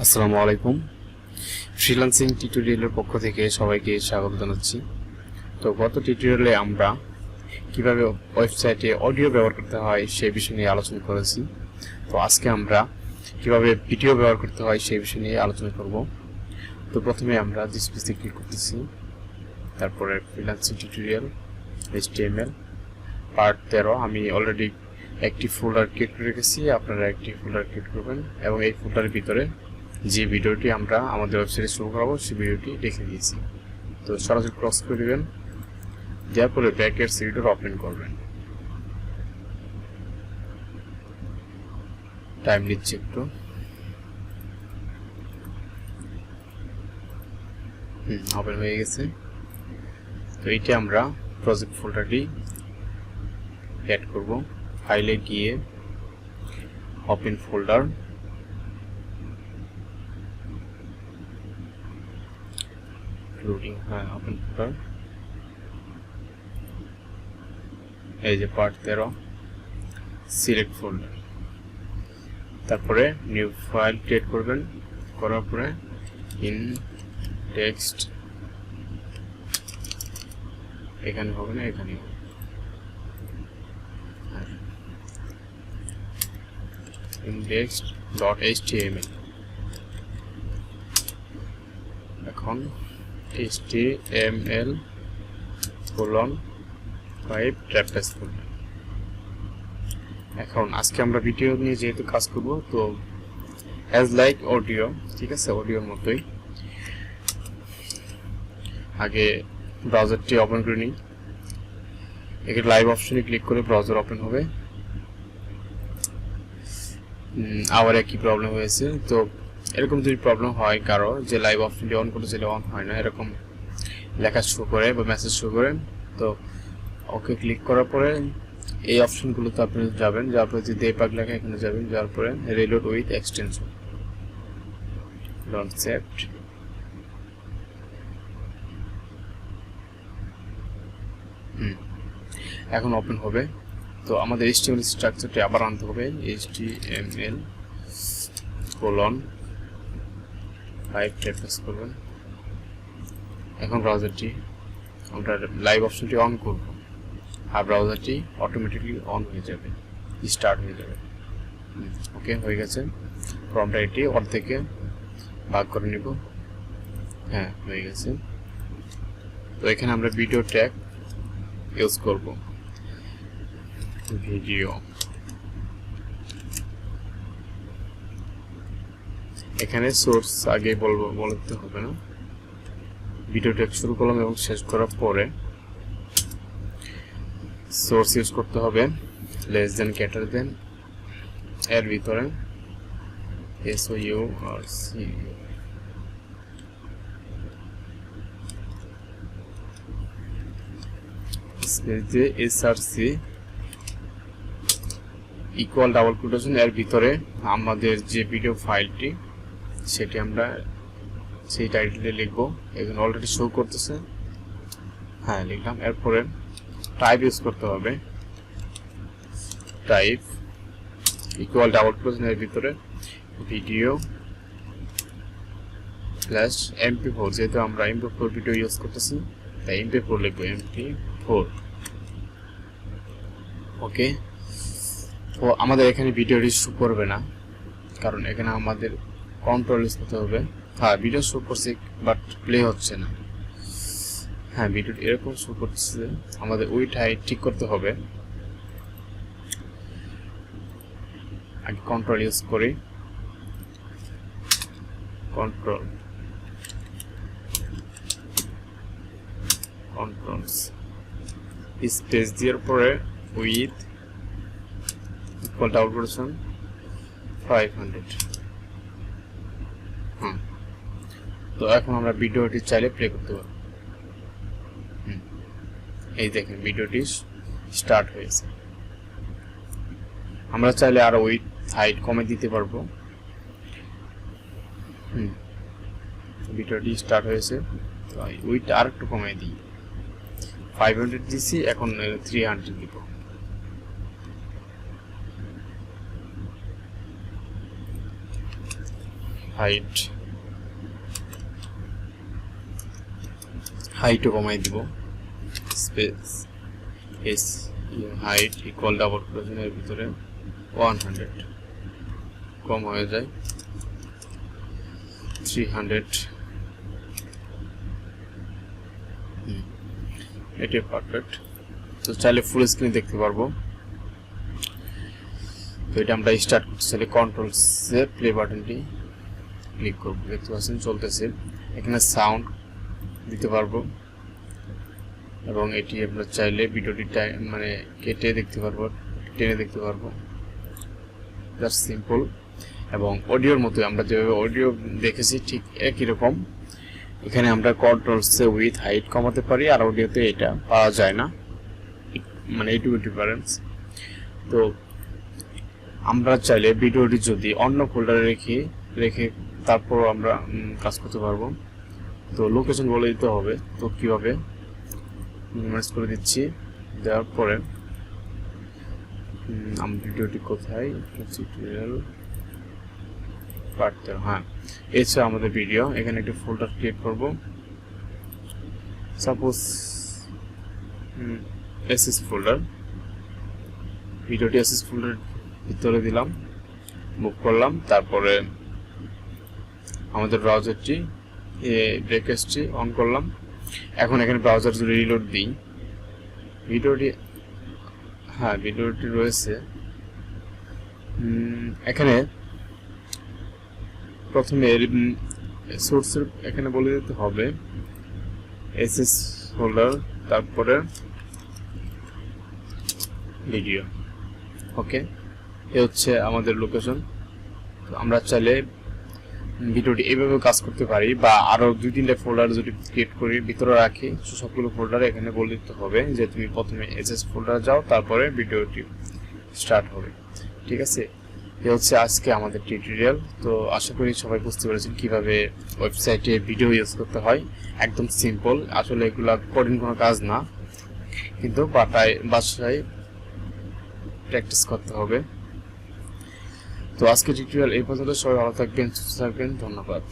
আসসালামু আলাইকুম। ফ্রিল্যান্সিং টিউটোরিয়ালের পক্ষ থেকে সবাইকে স্বাগত জানাচ্ছি। তো গত টিউটোরিয়ালে আমরা কিভাবে ওয়েবসাইটে অডিও ব্যবহার করতে হয় সেই বিষয় নিয়ে আলোচনা করেছি। তো আজকে আমরা কিভাবে ভিডিও ব্যবহার করতে হয় সেই বিষয় নিয়ে আলোচনা করব। তো প্রথমে আমরা দিস পেজে ক্লিক করতেছি, তারপরে ফ্রিল্যান্সিং টিউটোরিয়াল HTML পার্ট 13 আমি অলরেডি একটি ফোল্ডার ক্রিয়েট করে রেখেছি, আপনারা একটি ফোল্ডার ক্রিয়েট করবেন এবং এই ফোল্ডারের ভিতরে যে ভিডিওটি আমরা আমাদের ওয়েবসাইটে শুরু করাবো সেই ভিডিওটি রেখে দিয়েছি। তো সরাসরি ক্রস করে দেবেন, দেওয়ার পরে ব্যাকের সিডর ওপেন করবেন। টাইম নিচ্ছে একটু। ওপেন হয়ে গেছে। তো এইটা আমরা প্রজেক্ট ফোল্ডারটি অ্যাড করব। ফাইলে গিয়ে open folder, loading, open folder, এই যে পার্ট 13, সিলেক্ট ফোল্ডার, তারপরে নিউ ফাইল ক্রিয়েট করবেন। করার পরে ইন টেক্সট, এখানে হবে না, এখানে index.html। এখন HTML5 wordpress ফোল্ডার। এখন আজকে আমরা ভিডিও নিয়ে যেহেতু কাজ করব, তো অ্যাজ লাইক অডিও, ঠিক আছে, অডিওর মতোই আগে ব্রাউজারটি ওপেন করে নিই। এখানে লাইভ অপশনে ক্লিক করে ব্রাউজার ওপেন হবে। আবার একই প্রবলেম হয়েছে। তো এরকম যদি প্রবলেম হয় কারো, যে লাইভ অপশনটি অন করতে চাইলে অন হয় না, এরকম লেখা শো করে বা মেসেজ শো করে, তো ওকে ক্লিক করার পরে এই অপশনগুলোতে আপনি যাবেন, যার পরে যদি এই পাক লেখা এখানে যাবেন, যার পরে reload with extension, don't saved. এখন ওপেন হবে। তো আমাদের HTML স্ট্রাকচারটি আবার আনতে হবে, HTML:5 প্রেস করবেন। এখন ব্রাউজারটি আমরা লাইভ অপশনটি অন করব, আর ব্রাউজারটি অটোমেটিকলি অন হয়ে যাবে, স্টার্ট হয়ে যাবে। ওকে, হয়ে গেছে। তো আমরা এটি অর্ধেকে ভাগ করে নিব। হ্যাঁ, হয়ে গেছে। তো এখানে আমরা ভিডিও ট্যাগ ইউজ করব, ভিডিও। এখানে সোর্স আগে বলতে হবে না, ভিডিও ট্যাগ শুরু করলাম এবং শেষ করার পরে সোর্স ইউজ করতে হবে, লেস দেন গ্রেটার দেন, এর ভিতরে SOU আর CU, স্পেস দিয়ে SRC ইকুয়াল ডাবল কোটেশন, এর ভিতরে আমাদের যে ভিডিও ফাইলটি সেটি আমরা সেই টাইটেলে লিখব। এখানে অলরেডি শো করতেছে, হ্যাঁ লিখলাম। এরপরে টাইপ ইউজ করতে হবে, টাইপ ইকুয়াল ডাবল কোটেশন, এর ভিতরে ভিডিও প্লাস MP4, যেহেতু আমরা MP4 ভিডিও ইউজ করতেছি তাই MP4 লিখব, MP4। ওকে, তো আমাদের এখানে ভিডিওটি শো করবে না, কারণ এখানে আমাদের কন্ট্রোল ইউজ করতে হবে। হ্যাঁ, ভিডিও শো করছে বাট প্লে হচ্ছে না। হ্যাঁ, ভিডিও এরকম শো করছে, আমাদের উইড হাইট ঠিক করতে হবে। আগে কন্ট্রোল ইউজ করি, কন্ট্রোলস স্পেস দেওয়ার পরে উইথ ইকুয়াল ডাবল কোটেশন 500। তো এখন আমরা ভিডিওটি চাইলে প্লে করতে পারব। এই দেখেন ভিডিওটি স্টার্ট হয়েছে। আমরা চাইলে আরো উইথ হাইট কমে দিতে পারবো। ভিডিওটি স্টার্ট হয়েছে, তো উইথ আর একটু কমে দিই, 500 দিছি, এখন 300 দিব। হাইটও কমাই দিব, space S height equal double কোটেশনের ভিতরে 100, কম হয়ে যায় 300, এটাই পারফেক্ট। তো চাইলে ফুল স্ক্রিন দেখতে পারবো। তো এটা আমরা স্টার্ট করতে চাইলে কন্ট্রোল সে প্লে বাটনটি ক্লিক করব, দেখতে পাচ্ছেন চলতেছে। এখানে সাউন্ড দিতে পারবো এবং এটি আমরা চাইলে ভিডিওটি মানে কেটে দেখতে পারবো, টেনে দেখতে পারবো, জাস্ট সিম্পল। এবং অডিওর মতো আমরা যেভাবে অডিও দেখেছি ঠিক একই রকম এখানে আমরা কন্ট্রোল সে উইথ হাইট কমাতে পারি, আর অডিওতে এটা পাওয়া যায় না, মানে এইটুকু ডিফারেন্স। তো আমরা চাইলে ভিডিওটি যদি অন্য ফোল্ডারে রেখে তারপর আমরা কাজ করতে পারবো। তো লোকেশন বলে দিতে হবে। তো কিভাবে মিনিমাইজ করে দিচ্ছি, দেওয়ার পরে আমি ভিডিওটি কোথায় টিউটোরিয়াল পার্ট, হ্যাঁ এই ছিল আমাদের ভিডিও। এখানে একটা ফোল্ডার ক্রিয়েট করব, সাপোজ এসএস ফোল্ডার, ভিডিওটি এসএস ফোল্ডার ভিতরে দিলাম, মুভ করলাম, তারপরে আমাদের ব্রাউজারটি ব্রেকেজটি অন করলাম। এখন এখানে ব্রাউজার যদি রিলোড দিই, ভিডিওটি রয়েছে এখানে। প্রথমে সোর্সের এখানে বলে দিতে হবে এসএস ফোল্ডার, তারপরে ভিডিও। ওকে, এ হচ্ছে আমাদের লোকেশন। আমরা চাইলে ভিডিওটি এইভাবে কাজ করতে পারি, বা আরো 2-3টা ফোল্ডার যদি ক্রিয়েট করি ভিতরে রাখি, সবগুলো ফোল্ডারে এখানে বলে দিতে হবে যে তুমি প্রথমে এসএস ফোল্ডার যাও, তারপরে ভিডিওটি স্টার্ট হবে। ঠিক আছে, এই হচ্ছে আজকে আমাদের টিউটোরিয়াল। তো আশা করি সবাই বুঝতে পেরেছেন কিভাবে ওয়েবসাইটে ভিডিও ইউজ করতে হয়। একদম সিম্পল, আসলে এগুলা কঠিন কোনো কাজ না, কিন্তু বাসায় প্র্যাকটিস করতে হবে। তো আজকে টিউটোরিয়াল এই পর্যন্ত। সবাই ভালো থাকবেন, সুস্থ থাকবেন, ধন্যবাদ।